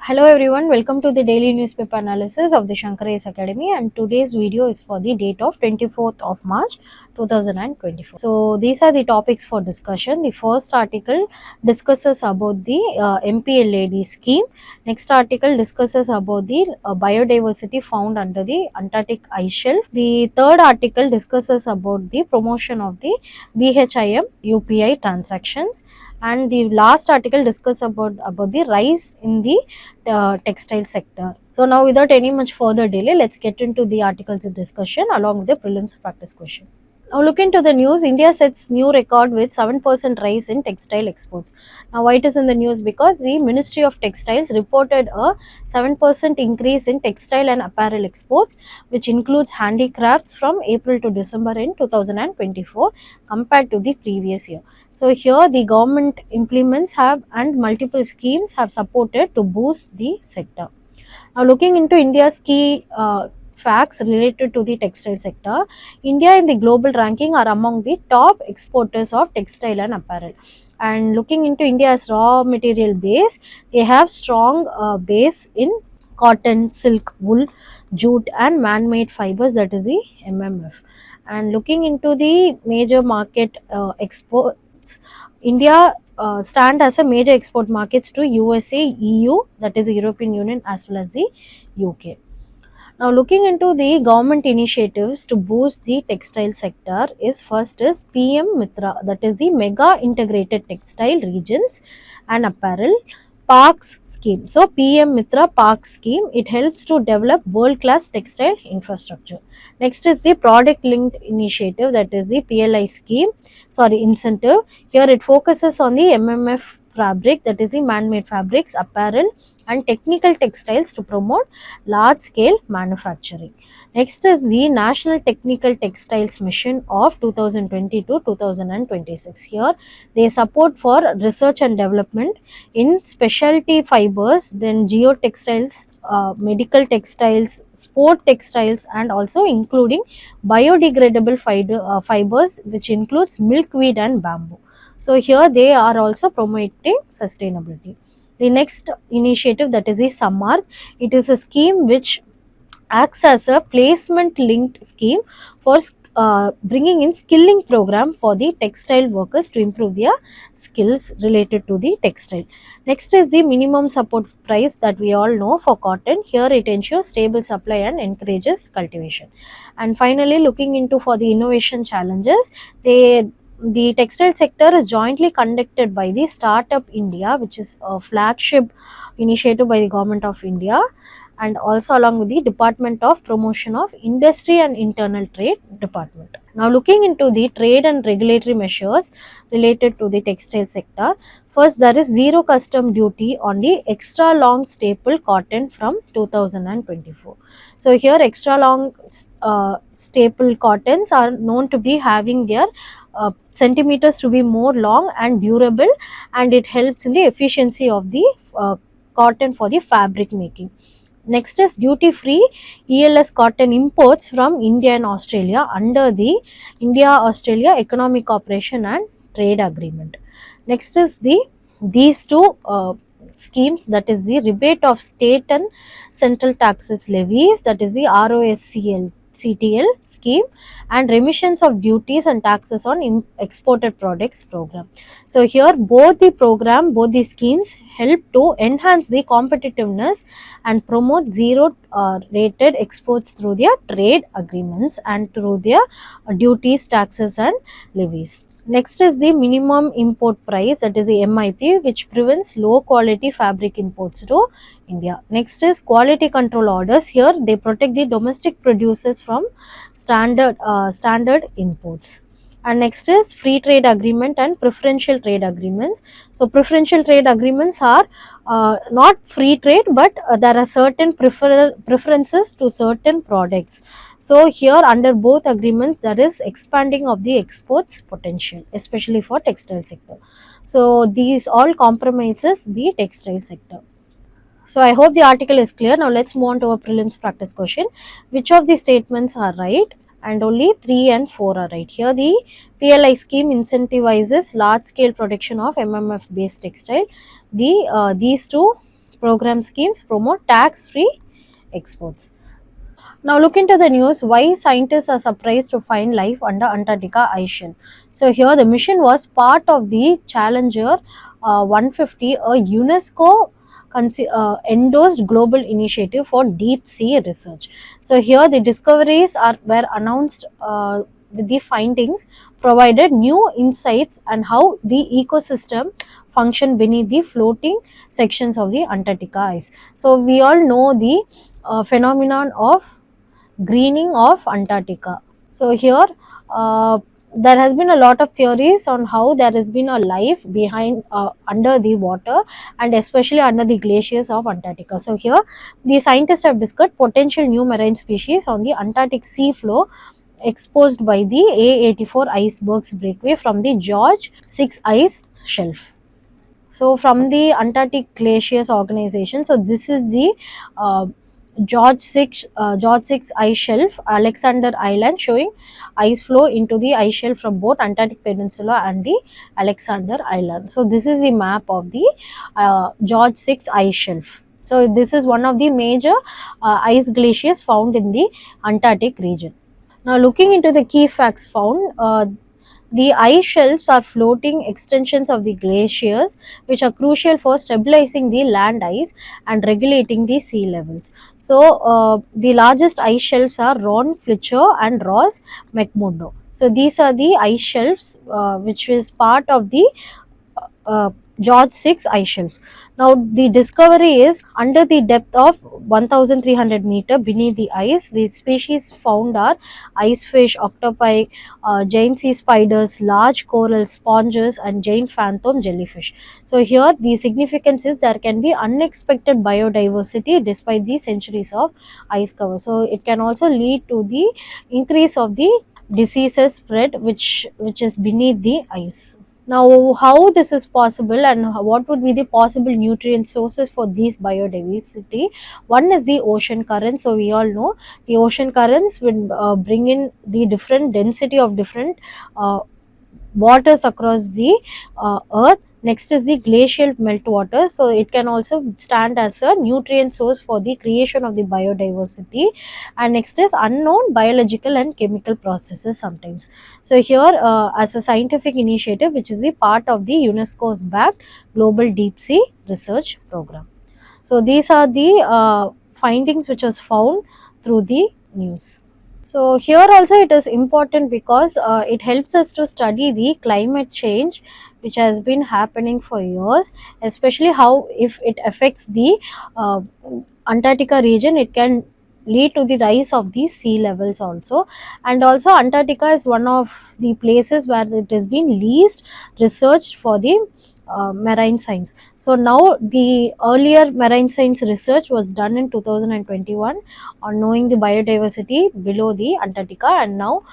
Hello everyone, welcome to the daily newspaper analysis of the Shankar IAS Academy, and today's video is for the date of 24th of March 2024. So these are the topics for discussion. The first article discusses about the MPLAD scheme. Next article discusses about the biodiversity found under the Antarctic ice shelf. The third article discusses about the promotion of the BHIM UPI transactions. And the last article discuss about the rise in the textile sector. So now without any much further delay, let's get into the articles of discussion along with the prelims practice question. Now look into the news. India sets new record with 7% rise in textile exports. Now why it is in the news? Because the Ministry of Textiles reported a 7% increase in textile and apparel exports, which includes handicrafts from April to December in 2024 compared to the previous year. So here the government implements have and multiple schemes have supported to boost the sector. Now looking into India's key facts related to the textile sector, India in the global ranking are among the top exporters of textile and apparel. And looking into India's raw material base, they have strong base in cotton, silk, wool, jute and man-made fibers, that is the MMF. And looking into the major market exports, India stand as a major export markets to USA, EU, that is the European Union, as well as the UK. Now looking into the government initiatives to boost the textile sector is first is PM Mitra, that is the Mega Integrated Textile Regions and Apparel Parks scheme. So PM Mitra Park scheme, it helps to develop world-class textile infrastructure. Next is the Product Linked Initiative, that is the PLI scheme, incentive. Here it focuses on the MMF fabric, that is the man-made fabrics, apparel and technical textiles to promote large-scale manufacturing. Next is the National Technical Textiles Mission of 2020 to 2026. Here they support for research and development in specialty fibers, then geotextiles, medical textiles, sport textiles and also including biodegradable fibers, which includes milkweed and bamboo. So here they are also promoting sustainability. The next initiative, that is the Sammark, it is a scheme which acts as a placement linked scheme for bringing in skilling program for the textile workers to improve their skills related to the textile. Next is the minimum support price that we all know for cotton. Here it ensures stable supply and encourages cultivation. And finally, looking into for the innovation challenges, the textile sector is jointly conducted by the Startup India, which is a flagship initiative by the Government of India, and also along with the Department of Promotion of Industry and Internal Trade Department. Now looking into the trade and regulatory measures related to the textile sector, first there is zero custom duty on the extra long staple cotton from 2024. So here extra long staple cottons are known to be having their centimeters to be more long and durable, and it helps in the efficiency of the cotton for the fabric making. Next is duty-free ELS cotton imports from India and Australia under the India-Australia Economic Cooperation and Trade Agreement. Next is these two schemes, that is the rebate of state and central taxes levies, that is the ROSCL CTL scheme, and remissions of duties and taxes on exported products program. So here both the schemes help to enhance the competitiveness and promote zero rated exports through their trade agreements and through their duties, taxes and levies. Next is the minimum import price, that is the MIP, which prevents low quality fabric imports to India. Next is quality control orders. Here they protect the domestic producers from standard imports. And next is free trade agreement and preferential trade agreements. So preferential trade agreements are not free trade, but there are certain preferences to certain products. So here under both agreements there is expanding of the exports potential, especially for textile sector. So these all compromises the textile sector. So I hope the article is clear. Now let's move on to our prelims practice question. Which of the statements are right? And only 3 and 4 are right. Here the PLI scheme incentivizes large scale production of MMF based textile. These two program schemes promote tax-free exports. Now look into the news. Why scientists are surprised to find life under Antarctica ice shelf. So here the mission was part of the Challenger 150, a UNESCO endorsed global initiative for deep sea research. So here the discoveries were announced with the findings provided new insights on how the ecosystem function beneath the floating sections of the Antarctica ice. So we all know the phenomenon of greening of Antarctica. So here there has been a lot of theories on how there has been a life behind under the water, and especially under the glaciers of Antarctica. So here the scientists have discovered potential new marine species on the Antarctic sea floor exposed by the A84 icebergs breakaway from the George 6 ice shelf. So from the Antarctic Glaciers Organization, so this is the uh, George 6 ice shelf, Alexander Island, showing ice flow into the ice shelf from both Antarctic Peninsula and the Alexander Island. So this is the map of the George 6 ice shelf. So this is one of the major ice glaciers found in the Antarctic region. Now looking into the key facts found, the ice shelves are floating extensions of the glaciers which are crucial for stabilizing the land ice and regulating the sea levels. So the largest ice shelves are Ron Fletcher and Ross McMurdo. So these are the ice shelves which is part of the uh, George 6 ice shelves. Now the discovery is under the depth of 1,300 meter beneath the ice. The species found are ice fish, octopi, giant sea spiders, large coral sponges, and giant phantom jellyfish. So here the significance is there can be unexpected biodiversity despite the centuries of ice cover. So it can also lead to the increase of the diseases spread which is beneath the ice. Now, how this is possible and what would be the possible nutrient sources for these biodiversity? One is the ocean currents. So we all know the ocean currents will bring in the different density of different uh, waters across the earth. Next is the glacial meltwater, so it can also stand as a nutrient source for the creation of the biodiversity. And next is unknown biological and chemical processes sometimes. So here as a scientific initiative which is a part of the UNESCO's backed global deep sea research program. So these are the findings which was found through the news. So here also it is important because it helps us to study the climate change which has been happening for years, especially how if it affects the uh, Antarctica region, it can lead to the rise of the sea levels also. And also Antarctica is one of the places where it has been least researched for the marine science. So now the earlier marine science research was done in 2021 on knowing the biodiversity below the Antarctica, and now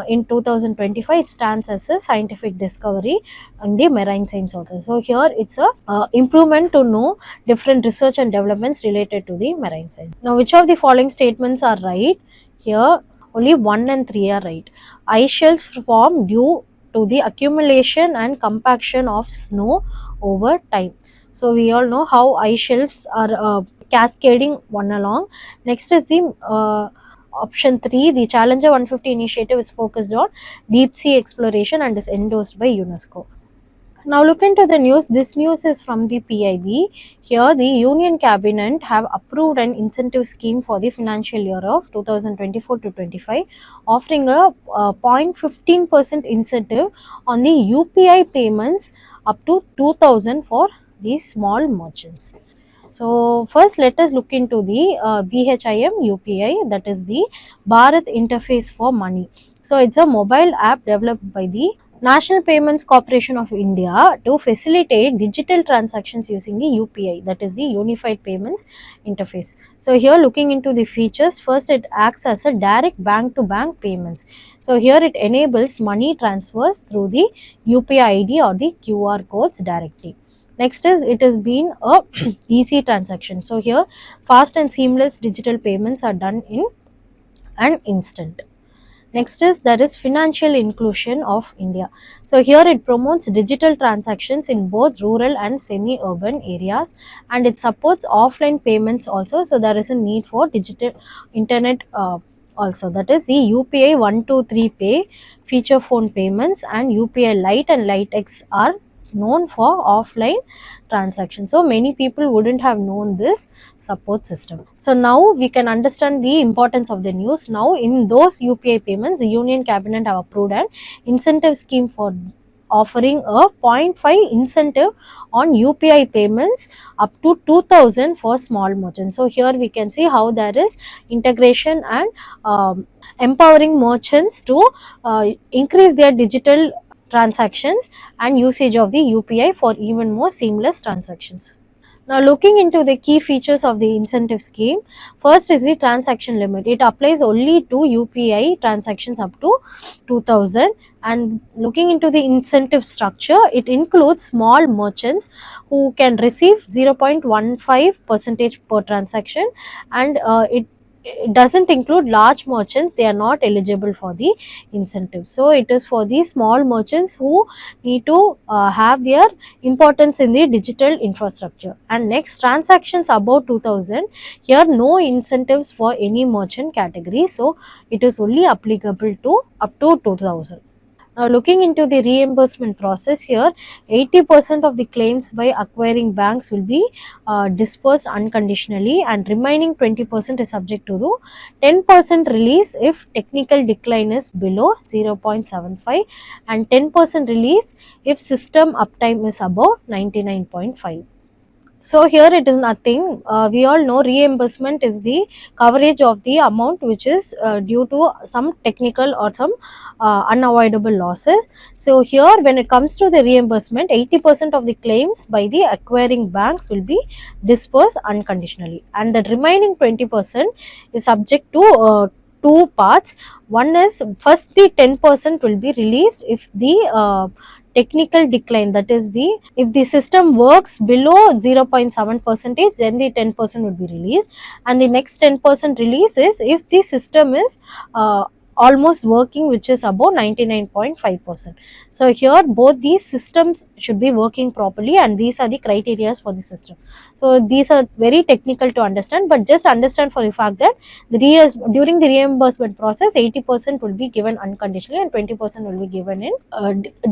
in 2025 it stands as a scientific discovery in the marine science also. So here it's a improvement to know different research and developments related to the marine science. Now which of the following statements are right? Here only 1 and 3 are right. Ice shelves form due to the accumulation and compaction of snow over time. So we all know how ice shelves are cascading one along. Next is the option 3, the Challenger 150 initiative is focused on deep sea exploration and is endorsed by UNESCO. Now look into the news. This news is from the PIB. Here the Union Cabinet have approved an incentive scheme for the financial year of 2024 to 25, offering a 0.15% incentive on the UPI payments up to 2,000 for the small merchants. So first let us look into the BHIM UPI, that is the Bharat Interface for Money. So it's a mobile app developed by the National Payments Corporation of India to facilitate digital transactions using the UPI, that is the Unified Payments Interface. So here looking into the features, first it acts as a direct bank to bank payments. So here it enables money transfers through the UPI ID or the QR codes directly. Next is it has been a easy transaction. So here fast and seamless digital payments are done in an instant. Next is there is financial inclusion of India. So here it promotes digital transactions in both rural and semi-urban areas, and it supports offline payments also. So there is a need for digital internet also. That is the UPI 123 Pay, feature phone payments, and UPI Lite and Lite X are known for offline transactions. So many people wouldn't have known this support system. So now we can understand the importance of the news. Now in those UPI payments, the Union Cabinet have approved an incentive scheme for offering a zero point 0.5 incentive on UPI payments up to 2000 for small merchants. So here we can see how there is integration and empowering merchants to increase their digital transactions and usage of the UPI for even more seamless transactions. Now looking into the key features of the incentive scheme, first is the transaction limit. It applies only to UPI transactions up to 2000, and looking into the incentive structure, it includes small merchants who can receive 0.15% per transaction, and it doesn't include large merchants. They are not eligible for the incentive. So it is for the small merchants who need to have their importance in the digital infrastructure. And next, transactions above 2000, here no incentives for any merchant category, so it is only applicable to up to 2000. Now looking into the reimbursement process, here 80% of the claims by acquiring banks will be dispersed unconditionally, and remaining 20% is subject to the 10% release if technical decline is below 0.75, and 10% release if system uptime is above 99.5. So here it is nothing. We all know reimbursement is the coverage of the amount which is due to some technical or some unavoidable losses. So here when it comes to the reimbursement, 80% of the claims by the acquiring banks will be dispersed unconditionally, and the remaining 20% is subject to two parts. One is, first, the 10% will be released if the technical decline, that is the if the system works below 0.7 percentage, then the 10% would be released, and the next 10% release is if the system is almost working, which is above 99.5%. So here both these systems should be working properly, and these are the criteria for the system. So these are very technical to understand, but just understand for the fact that during the reimbursement process, 80% will be given unconditionally and 20% will be given in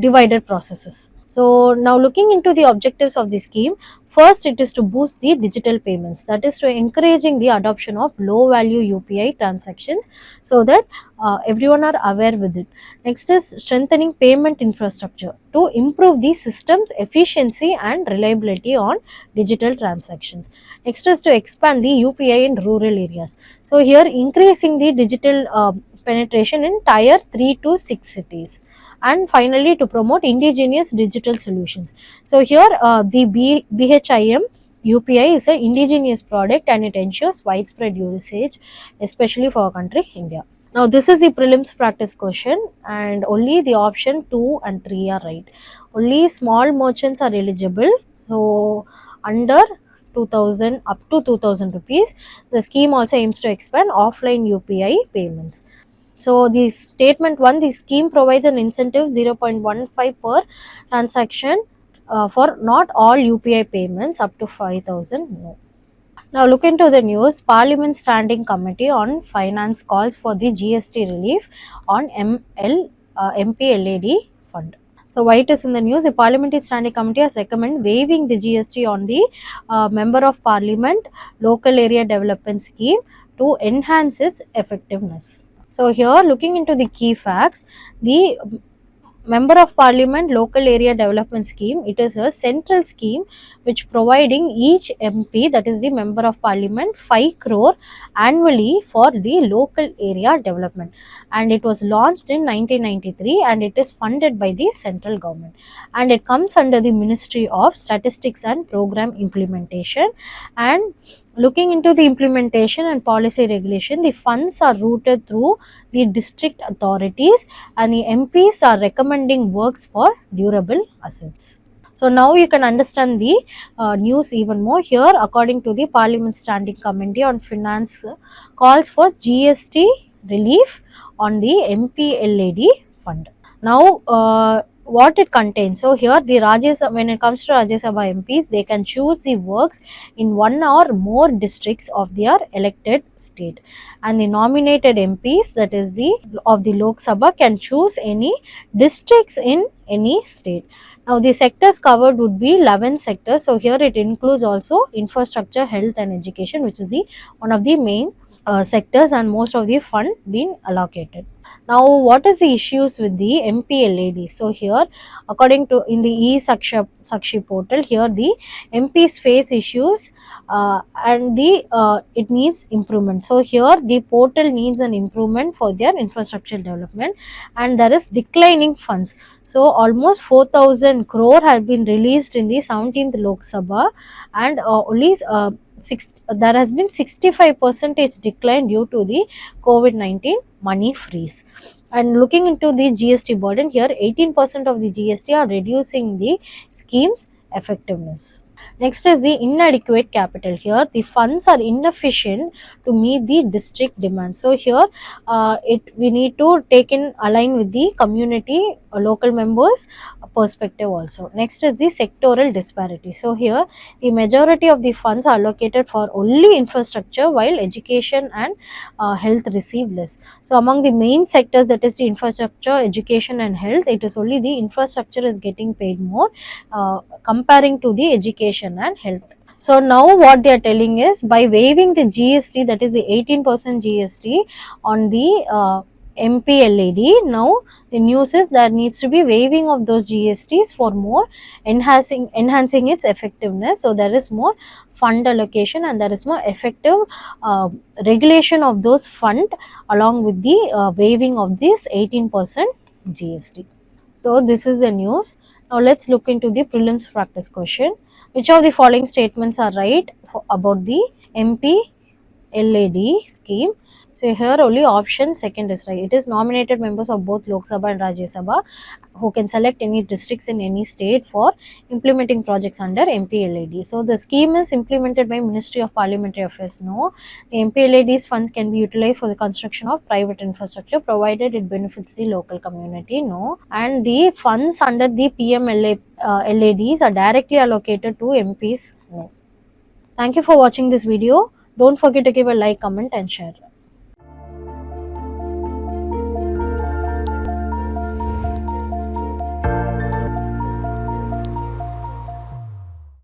divided processes. So now looking into the objectives of the scheme, first it is to boost the digital payments, that is to encouraging the adoption of low value UPI transactions so that everyone are aware with it. Next is strengthening payment infrastructure to improve the system's efficiency and reliability on digital transactions. Next is to expand the UPI in rural areas. So here increasing the digital penetration in tier 3 to 6 cities. And finally, to promote indigenous digital solutions. So here the BHIM UPI is an indigenous product, and it ensures widespread usage, especially for our country, India. Now this is the prelims practice question, and only the option 2 and 3 are right. Only small merchants are eligible. So under 2000 up to 2000 rupees. The scheme also aims to expand offline UPI payments. So the statement 1, the scheme provides an incentive 0.15 per transaction for not all UPI payments up to 5000. No. Now look into the news. Parliament Standing Committee on Finance calls for the GST relief on MPLAD fund. So why it is in the news? The Parliamentary Standing Committee has recommended waiving the GST on the Member of Parliament Local Area Development Scheme to enhance its effectiveness. So here looking into the key facts, the Member of Parliament Local Area Development Scheme, it is a central scheme which providing each MP, that is the Member of Parliament, 5 crore annually for the local area development, and it was launched in 1993, and it is funded by the central government, and it comes under the Ministry of Statistics and Program Implementation. And looking into the implementation and policy regulation, the funds are routed through the district authorities, and the MPs are recommending works for durable assets. So now you can understand the news even more. Here, according to the Parliament Standing Committee on Finance, calls for GST relief on the MPLAD fund. Now, what it contains. So here the when it comes to Rajya Sabha MPs, they can choose the works in one or more districts of their elected state, and the nominated MPs, that is the of the Lok Sabha, can choose any districts in any state. Now the sectors covered would be 11 sectors. So here it includes also infrastructure, health and education, which is the one of the main sectors, and most of the fund being allocated. Now, what is the issues with the MPLAD? So here, according to in the Sakshi portal, here the MPs face issues, and it needs improvement. So here the portal needs an improvement for their infrastructure development, and there is declining funds. So almost 4,000 crore have been released in the 17th Lok Sabha, and only there has been 65% decline due to the COVID-19 money freeze. And looking into the GST burden, here 18% of the GST are reducing the scheme's effectiveness. Next is the inadequate capital. Here the funds are inefficient to meet the district demand. So here we need to take in align with the community local members perspective also. Next is the sectoral disparity. So here the majority of the funds are allocated for only infrastructure, while education and health receive less. So among the main sectors, that is the infrastructure, education and health, it is only the infrastructure is getting paid more comparing to the education and health. So now what they are telling is, by waiving the GST, that is the 18% GST on the MPLAD, now the news is there needs to be waiving of those GSTs for more enhancing its effectiveness. So there is more fund allocation and there is more effective regulation of those fund, along with the waiving of this 18% GST. So this is the news. Now let's look into the prelims practice question. Which of the following statements are right about the MPLAD scheme? So here only option second is right. It is nominated members of both Lok Sabha and Rajya Sabha who can select any districts in any state for implementing projects under MPLAD. So the scheme is implemented by Ministry of Parliamentary Affairs. No, the MPLAD's funds can be utilized for the construction of private infrastructure provided it benefits the local community. No, and the funds under the PMLADs are directly allocated to MPs. No. Thank you for watching this video. Don't forget to give a like, comment and share.